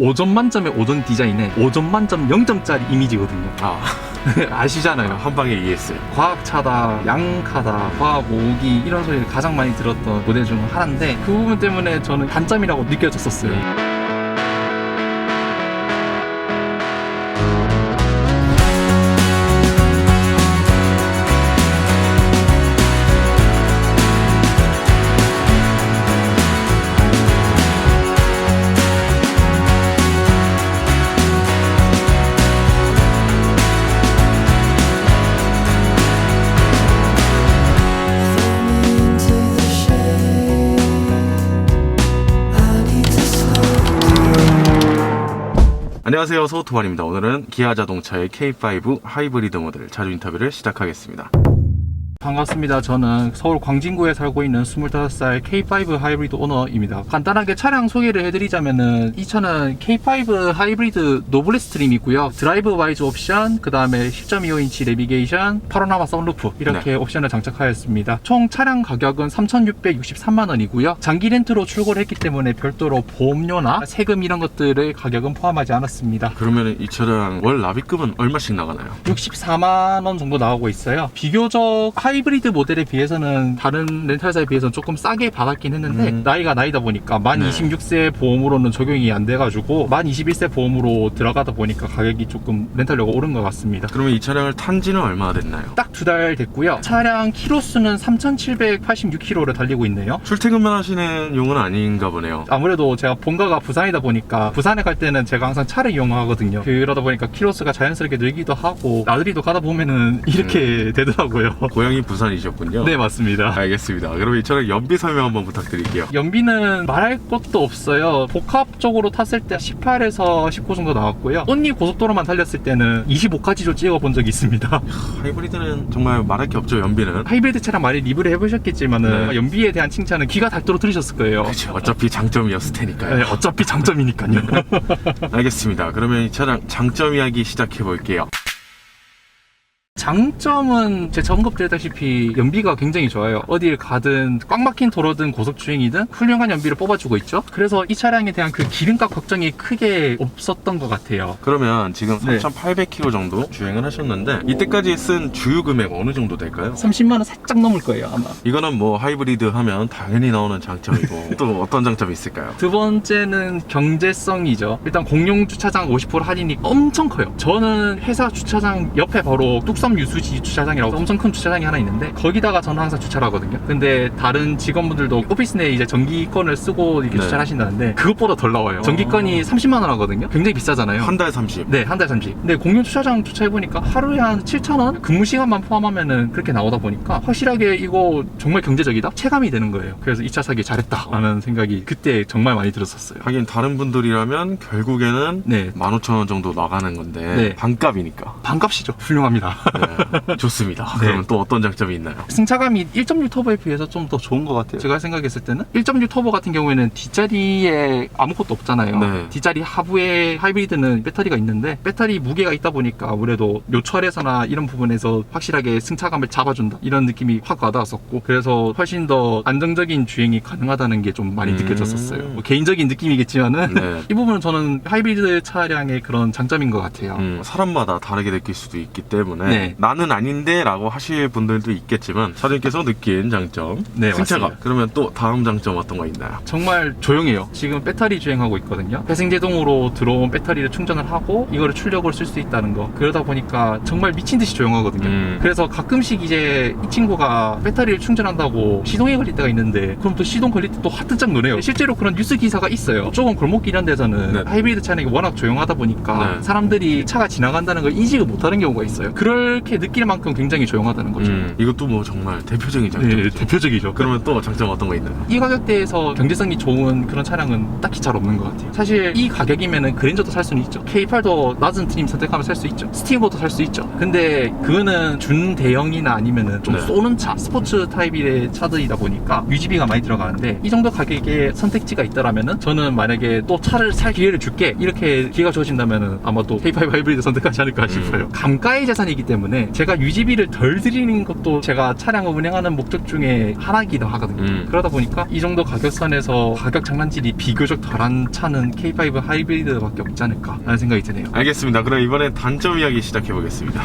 5점 만점의 5점 디자인에 5점 만점 0점짜리 이미지거든요. 아시잖아요. 한 방에 이해했어요. 과학차다, 양카다, 과학 오기 이런 소리를 가장 많이 들었던 모델 중 하나인데 그 부분 때문에 저는 단점이라고 느껴졌었어요. 안녕하세요, 서우토만입니다. 오늘은 기아 자동차의 K5 하이브리드 모델 자주 인터뷰를 시작하겠습니다. 반갑습니다. 저는 서울 광진구에 살고 있는 25살 K5 하이브리드 오너입니다. 간단하게 차량 소개를 해드리자면은 이 차는 K5 하이브리드 노블레스 트림이고요. 드라이브 와이즈 옵션, 그 다음에 10.25인치 내비게이션, 파노라마 선루프 이렇게 옵션을 장착하였습니다. 총 차량 가격은 3,663만원이고요. 장기 렌트로 출고를 했기 때문에 별도로 보험료나 세금 이런 것들의 가격은 포함하지 않았습니다. 그러면 이 차량 월 납입금은 얼마씩 나가나요? 64만원 정도 나오고 있어요. 비교적 하이브리드 모델에 비해서는 다른 렌탈사에 비해서는 조금 싸게 받았긴 했는데 나이가 나이다 보니까 만 26세 보험으로는 적용이 안 돼가지고 만 21세 보험으로 들어가다 보니까 가격이 조금 렌탈료가 오른 것 같습니다. 그러면 이 차량을 탄 지는 얼마나 됐나요? 딱 2달 됐고요. 차량 키로수는 3,786km를 달리고 있네요. 출퇴근만 하시는 용은 아닌가 보네요. 아무래도 제가 본가가 부산이다 보니까 부산에 갈 때는 제가 항상 차를 이용하거든요. 그러다 보니까 키로수가 자연스럽게 늘기도 하고 나들이도 가다 보면은 이렇게 되더라고요. 고향이 부산이셨군요. 네, 맞습니다. 알겠습니다. 그럼 이 차량 연비 설명 한번 부탁드릴게요. 연비는 말할 것도 없어요. 복합적으로 탔을 때 18에서 19 정도 나왔고요. 온리 고속도로만 달렸을 때는 25까지도 찍어본 적이 있습니다. 하이브리드는 정말 말할 게 없죠, 연비는. 하이브리드 차량 많이 리뷰를 해보셨겠지만은 네. 연비에 대한 칭찬은 귀가 닳도록 들으셨을 거예요. 그렇죠. 어차피 장점이었을 테니까요. 네, 어차피 장점이니까요. 알겠습니다. 그러면 이 차량 장점 이야기 시작해 볼게요. 장점은 제가 언급드렸다시피 연비가 굉장히 좋아요. 어딜 가든 꽉 막힌 도로든 고속주행이든 훌륭한 연비를 뽑아주고 있죠. 그래서 이 차량에 대한 그 기름값 걱정이 크게 없었던 것 같아요. 그러면 지금 네. 3,800km 정도 주행을 하셨는데 이때까지 쓴 주유 금액 어느 정도 될까요? 30만원 살짝 넘을 거예요, 아마. 이거는 뭐 하이브리드 하면 당연히 나오는 장점이고 또 어떤 장점이 있을까요? 두 번째는 경제성이죠. 일단 공용 주차장 50% 할인이 엄청 커요. 저는 회사 주차장 옆에 바로 뚝섬 유수지 주차장이라고 엄청 큰 주차장이 하나 있는데 거기다가 저는 항상 주차를 하거든요. 근데 다른 직원분들도 오피스 내에 이제 전기권을 쓰고 이렇게 네. 주차를 하신다는데 그것보다 덜 나와요. 전기권이 30만 원 하거든요. 굉장히 비싸잖아요. 한 달 30. 네, 한 달 30. 근데 공용 주차장 주차해보니까 하루에 한 7,000원? 근무 시간만 포함하면은 그렇게 나오다 보니까 확실하게 이거 정말 경제적이다? 체감이 되는 거예요. 그래서 이 차 사기 잘했다 라는 생각이 그때 정말 많이 들었었어요. 하긴 다른 분들이라면 결국에는 네. 15,000원 정도 나가는 건데 네. 반값이니까. 반값이죠. 훌륭합니다. 네. 좋습니다. 네. 그러면 또 어떤 장점이 있나요? 승차감이 1.6 터보에 비해서 좀 더 좋은 것 같아요. 제가 생각했을 때는 1.6 터보 같은 경우에는 뒷자리에 아무것도 없잖아요. 네. 뒷자리 하부에 하이브리드는 배터리가 있는데 배터리 무게가 있다 보니까 아무래도 요철에서나 이런 부분에서 확실하게 승차감을 잡아준다 이런 느낌이 확 와닿았었고 그래서 훨씬 더 안정적인 주행이 가능하다는 게 좀 많이 느껴졌었어요. 뭐 개인적인 느낌이겠지만은 네. 이 부분은 저는 하이브리드 차량의 그런 장점인 것 같아요. 사람마다 다르게 느낄 수도 있기 때문에 네. 나는 아닌데 라고 하실 분들도 있겠지만 사장님께서 느낀 장점 네, 승차감. 맞습니다. 그러면 또 다음 장점 어떤 거 있나요? 정말 조용해요. 지금 배터리 주행하고 있거든요. 회생제동으로 들어온 배터리를 충전을 하고 이거를 출력을 쓸 수 있다는 거. 그러다 보니까 정말 미친 듯이 조용하거든요. 그래서 가끔씩 이제 이 친구가 배터리를 충전한다고 시동에 걸릴 때가 있는데 그럼 또 시동 걸릴 때 또 화뜨짝 노래요. 실제로 그런 뉴스 기사가 있어요. 조금 골목길 이런 데서는 네. 하이브리드 차량이 워낙 조용하다 보니까 네. 사람들이 차가 지나간다는 걸 인식을 못하는 경우가 있어요. 그렇게 느낄 만큼 굉장히 조용하다는 거죠. 이것도 뭐 정말 대표적인 장점이죠. 네, 대표적이죠. 그러면 또 장점 어떤 거 있나요? 이 가격대에서 경제성이 좋은 그런 차량은 딱히 잘 없는 것 같아요. 사실 이 가격이면은 그랜저도 살 수는 있죠. K8도 낮은 트림 선택하면 살 수 있죠. 스티브도 살 수 있죠. 근데 그거는 준대형이나 아니면은 좀 네. 쏘는 차, 스포츠 타입의 차들이다 보니까 유지비가 많이 들어가는데 이 정도 가격의 선택지가 있더라면은 저는 만약에 또 차를 살 기회를 줄게 이렇게 기회가 주어진다면은 아마 또 K5 하이브리드 선택하지 않을까 싶어요. 감가의 재산이기 때문에 때문에 제가 유지비를 덜 들이는 것도 제가 차량을 운행하는 목적 중에 하나이기도 하거든요. 그러다 보니까 이 정도 가격선에서 가격 장난질이 비교적 덜한 차는 K5 하이브리드밖에 없지 않을까 라는 생각이 드네요. 알겠습니다. 그럼 이번엔 단점 이야기 시작해 보겠습니다.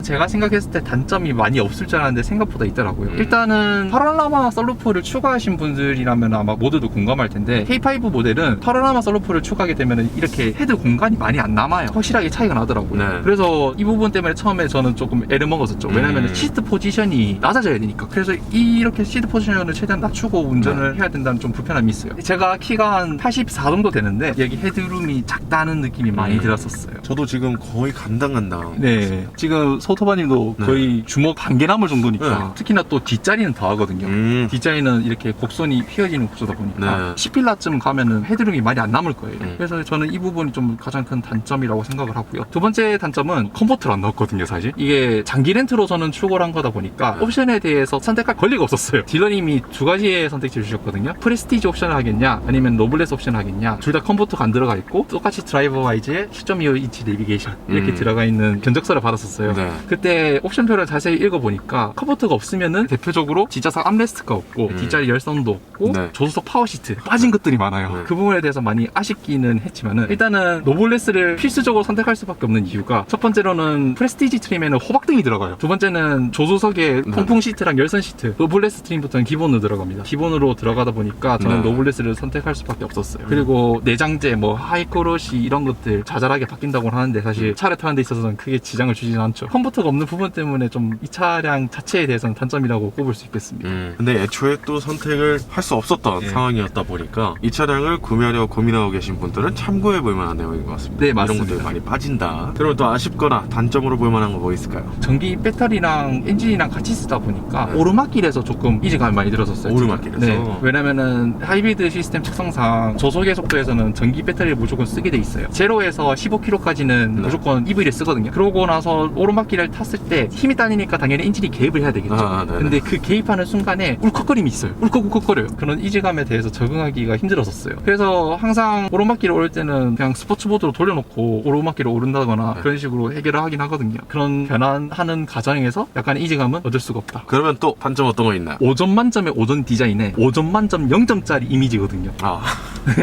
제가 생각했을 때 단점이 많이 없을 줄 알았는데 생각보다 있더라고요. 일단은 파노라마 썬루프를 추가하신 분들이라면 아마 모두도 공감할 텐데 K5 모델은 파노라마 썬루프를 추가하게 되면 이렇게 헤드 공간이 많이 안 남아요. 확실하게 차이가 나더라고요. 네. 그래서 이 부분 때문에 처음에 저는 조금 애를 먹었었죠. 왜냐면 시트 포지션이 낮아져야 되니까. 그래서 이렇게 시트 포지션을 최대한 낮추고 운전을 해야 된다는 좀 불편함이 있어요. 제가 키가 한 84 정도 되는데 여기 헤드룸이 작다는 느낌이 많이 들었었어요. 저도 지금 거의 간당간당. 네, 지금 소토바님도 네. 거의 주먹 반 개 남을 정도니까 네. 특히나 또 뒷자리는 더 하거든요. 뒷자리는 이렇게 곡선이 휘어지는 구조다 보니까 네. 10필라쯤 가면은 헤드룸이 많이 안 남을 거예요. 그래서 저는 이 부분이 좀 가장 큰 단점이라고 생각을 하고요. 두 번째 단점은 컴포트를 안 넣었거든요, 사실. 이게 장기 렌트로 저는 출고를 한 거다 보니까 옵션에 대해서 선택할 권리가 없었어요. 딜러님이 두 가지의 선택지를 주셨거든요. 프레스티지 옵션을 하겠냐 아니면 노블레스 옵션을 하겠냐. 둘 다 컴포트가 안 들어가 있고 똑같이 드라이버 와이즈에 10.25인치 내비게이션 이렇게 들어가 있는 견적서를 받았었어요. 네. 그때 옵션표를 자세히 읽어보니까 컴포트가 없으면은 대표적으로 뒷좌석 암레스트가 없고 뒷자리 열선도 없고 네. 조수석 파워시트 빠진 것들이 많아요. 네. 그 부분에 대해서 많이 아쉽기는 했지만은 일단은 노블레스를 필수적으로 선택할 수밖에 없는 이유가 첫 번째로는 프레스티지 트림에는 호박등이 들어가요. 두 번째는 조수석에 통풍 시트랑 열선 시트, 노블레스 트림부터는 기본으로 들어갑니다. 기본으로 들어가다 보니까 저는 네. 노블레스를 선택할 수밖에 없었어요. 그리고 내장재, 뭐 하이크로시 이런 것들 자잘하게 바뀐다고 하는데 사실 차를 타는 데 있어서는 크게 지장을 주지는 않죠. 컴포트가 없는 부분 때문에 좀 이 차량 자체에 대해서는 단점이라고 꼽을 수 있겠습니다. 근데 애초에 또 선택을 할 수 없었던 네. 상황이었다 보니까 이 차량을 구매하려고 고민하고 계신 분들은 참고해 볼 만한 내용인 것 같습니다. 네, 이런 맞습니다. 것들 많이 빠진다. 그러면 또 아쉽거나 단점으로 볼 만한 거 뭐 있을까요? 전기 배터리랑 엔진이랑 같이 쓰다 보니까 네. 오르막길에서 조금 이질감이 많이 들었었어요. 오르막길에서? 네. 왜냐면은 하이브리드 시스템 특성상 저속의 속도에서는 전기 배터리를 무조건 쓰게 돼 있어요. 0에서 15km까지는 네. 무조건 EV를 쓰거든요. 그러고 나서 오르막길을 탔을 때 힘이 딸리니까 당연히 엔진이 개입을 해야 되겠죠. 네네. 근데 그 개입하는 순간에 울컥거림이 있어요. 울컥울컥거려요. 그런 이질감에 대해서 적응하기가 힘들었었어요. 그래서 항상 오르막길을 오를 때는 그냥 스포츠 모드로 돌려놓고 오르막길을 오른다거나 네. 그런 식으로 해결을 하긴 하거든요. 그런 변환하는 과정에서 약간의 이질감은 얻을 수가 없다. 그러면 또 단점 어떤 거 있나요? 5점 만점의 5점 디자인에 5점 만점 0점짜리 이미지거든요.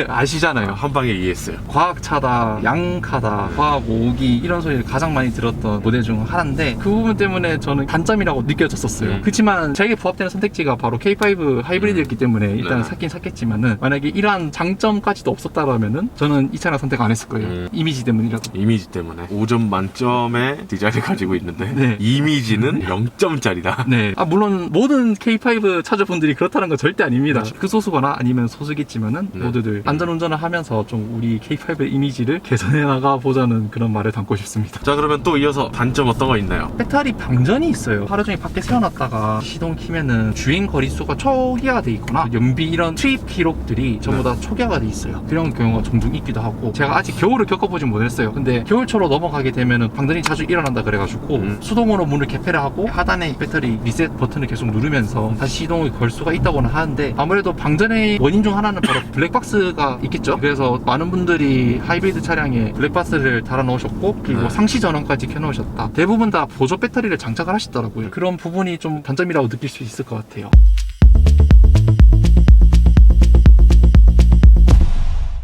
아시잖아요. 한 방에 이해했어요. 과학차다, 양카다, 과학 오기 이런 소리를 가장 많이 들었던 모델 중 하나인데 그 부분 때문에 저는 단점이라고 느껴졌었어요. 그렇지만 저에게 부합되는 선택지가 바로 K5 하이브리드였기 때문에 일단 네. 샀긴 샀겠지만은 만약에 이러한 장점까지도 없었다라면은 저는 이 차량 선택 안 했을 거예요. 이미지 때문이라도. 이미지 때문에 5점 만점의 디자인을 가지고 있는데 네. 이미지는 0점짜리다. 네. 물론 모든 K5 차주분들이 그렇다는 건 절대 아닙니다. 그렇죠. 극소수거나 아니면 소수겠지만은 네. 모두들 안전운전을 하면서 좀 우리 K5의 이미지를 개선해 나가 보자는 그런 말을 담고 싶습니다. 자, 그러면 또 이어서 단점 어떤 거 있나요? 배터리 방전이 있어요. 하루 종일 밖에 세워놨다가 시동 키면은 주행 거리수가 초기화가 돼 있거나 연비 이런 트립 기록들이 전부 다 초기화가 돼 있어요. 그런 경우가 종종 있기도 하고 제가 아직 겨울을 겪어보진 못했어요. 근데 겨울초로 넘어가게 되면은 방전이 자주 일어난다 그래가지고 수동으로 문을 개폐를 하고 하단에 배터리 리셋 버튼을 계속 누르면서 다시 시동을 걸 수가 있다고는 하는데 아무래도 방전의 원인 중 하나는 바로 블랙박스가 있겠죠. 그래서 많은 분들이 하이브리드 차량에 블랙박스를 달아 놓으셨고 그리고 네. 상시 전원까지 켜놓으셨다. 대부분 다 보조 배터리를 장착을 하시더라고요. 그런 부분이 좀 단점이라고 느낄 수 있을 것 같아요.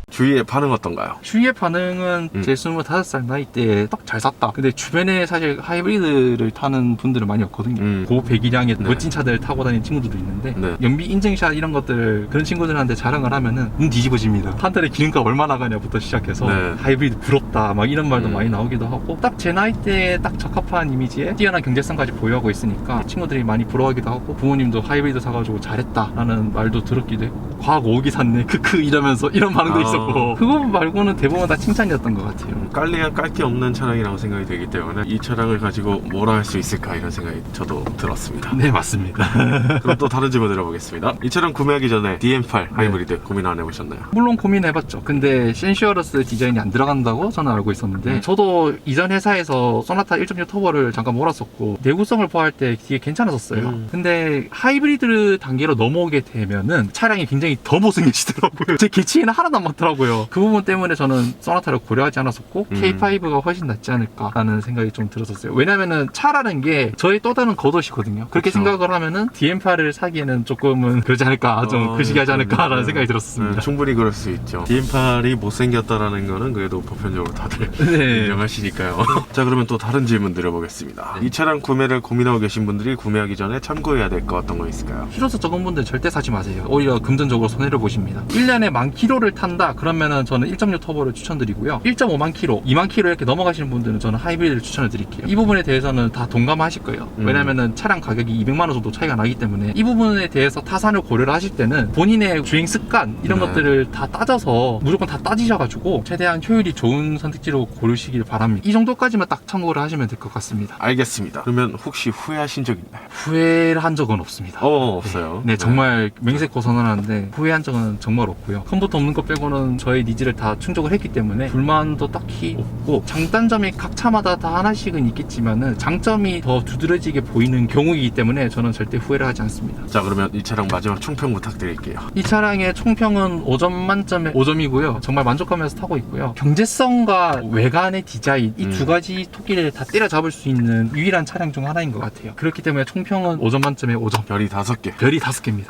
주위의 반응 어떤가요? 주위의 반응은 제 25살 나이 때 딱 잘 샀다. 근데 주변에 사실 하이브리드를 타는 분들은 많이 없거든요. 고배기량의 네. 멋진 차들 타고 다니는 친구들도 있는데 네. 연비 인증샷 이런 것들 그런 친구들한테 자랑을 하면은 눈 뒤집어집니다. 한 달에 기름값 얼마 나가냐부터 시작해서 네. 하이브리드 부럽다 막 이런 말도 많이 나오기도 하고 딱 제 나이 때 딱 적합한 이미지에 뛰어난 경제성까지 보유하고 있으니까 친구들이 많이 부러워하기도 하고 부모님도 하이브리드 사가지고 잘했다 라는 말도 들었기도 했고 과학 5기 샀네 크크 이러면서 이런 반응도 있었고 그거 말고는 대부분 다 칭찬이었던 것 같아요. 깔래야 깔 게 없는 차량이라고 생각이 되기 때문에 이 차량을 가지고 뭐라 할 수 있을까 이런 생각이 저도 들었습니다. 네, 맞습니다. 그럼 또 다른 질문 드려보겠습니다. 이 차량 구매하기 전에 DM8 하이브리드 고민 안 해보셨나요? 물론 고민해봤죠. 근데 센슈어러스 디자인이 안 들어간다고 저는 알고 있었는데 저도 이전 회사에서 소나타 1.6 터보를 잠깐 몰았었고 내구성을 보호할 때 되게 괜찮았었어요. 근데 하이브리드 단계로 넘어오게 되면은 차량이 굉장히 더 못생겨지더라고요. 제 개치에는 하나도 안 맞더라고요. 하더라고요. 그 부분 때문에 저는 소나타를 고려하지 않았었고 K5가 훨씬 낫지 않을까라는 생각이 좀 들었었어요. 왜냐면은 차라는 게 저의 또 다른 겉옷이거든요. 그렇게 그쵸. 생각을 하면은 DM8을 사기에는 조금은 그러지 않을까, 좀 그시기하지 않을까라는 생각이 들었습니다. 충분히 그럴 수 있죠. DM8이 못생겼다라는 거는 그래도 보편적으로 다들 네. 인정하시니까요. 자, 그러면 또 다른 질문 드려보겠습니다. 이 차량 구매를 고민하고 계신 분들이 구매하기 전에 참고해야 될 거 어떤 거 있을까요? 키로수 적은 분들 절대 사지 마세요. 오히려 금전적으로 손해를 보십니다. 1년에 10,000km를 탄다? 그러면은 저는 1.6 터보를 추천드리고요. 1.5만 킬로, 2만 킬로 이렇게 넘어가시는 분들은 저는 하이브리드를 추천을 드릴게요. 이 부분에 대해서는 다 동감하실 거예요. 왜냐면은 차량 가격이 200만 원 정도 차이가 나기 때문에 이 부분에 대해서 타산을 고려를 하실 때는 본인의 주행 습관 이런 네. 것들을 다 따져서 무조건 다 따지셔가지고 최대한 효율이 좋은 선택지로 고르시길 바랍니다. 이 정도까지만 딱 참고를 하시면 될 것 같습니다. 알겠습니다. 그러면 혹시 후회하신 적 있나요? 후회를 한 적은 없습니다. 없어요. 네, 정말 맹세코 선언하는데 후회한 적은 정말 없고요. 컴퓨터 없는 것 빼고는 저의 니즈를 다 충족을 했기 때문에 불만도 딱히 없고, 장단점이 각 차마다 다 하나씩은 있겠지만은 장점이 더 두드러지게 보이는 경우이기 때문에 저는 절대 후회를 하지 않습니다. 자, 그러면 이 차량 마지막 총평 부탁드릴게요. 이 차량의 총평은 5점 만점에 5점이고요. 정말 만족하면서 타고 있고요. 경제성과 외관의 디자인 이 두 가지 토끼를 다 때려잡을 수 있는 유일한 차량 중 하나인 것 같아요. 그렇기 때문에 총평은 5점 만점에 5점. 별이 5개. 별이 5개입니다.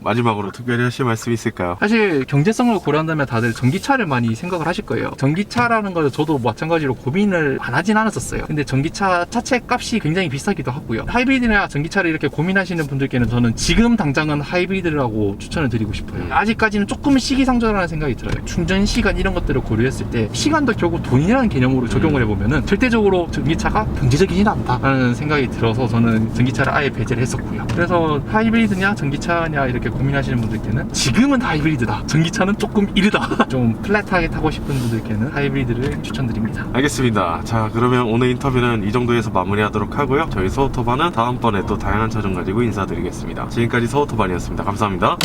마지막으로 특별히 하실 말씀 있을까요? 사실 경제성을 고려한다면 다들 전기차를 많이 생각을 하실 거예요. 전기차라는 걸 저도 마찬가지로 고민을 안 하진 않았었어요. 근데 전기차 자체 값이 굉장히 비싸기도 하고요. 하이브리드나 전기차를 이렇게 고민하시는 분들께는 저는 지금 당장은 하이브리드라고 추천을 드리고 싶어요. 아직까지는 조금 시기상조라는 생각이 들어요. 충전 시간 이런 것들을 고려했을 때 시간도 결국 돈이라는 개념으로 적용을 해보면은 절대적으로 전기차가 경제적이진 않다라는 생각이 들어서 저는 전기차를 아예 배제를 했었고요. 그래서 하이브리드냐 전기차냐 이렇게 고민하시는 분들께는 지금은 하이브리드다, 전기차는 조금 이르다 좀 플랫하게 타고 싶은 분들께는 하이브리드를 추천드립니다. 알겠습니다. 자, 그러면 오늘 인터뷰는 이 정도에서 마무리하도록 하고요. 저희 서우토반은 다음번에 또 다양한 차종 가지고 인사드리겠습니다. 지금까지 서우토반이었습니다. 감사합니다.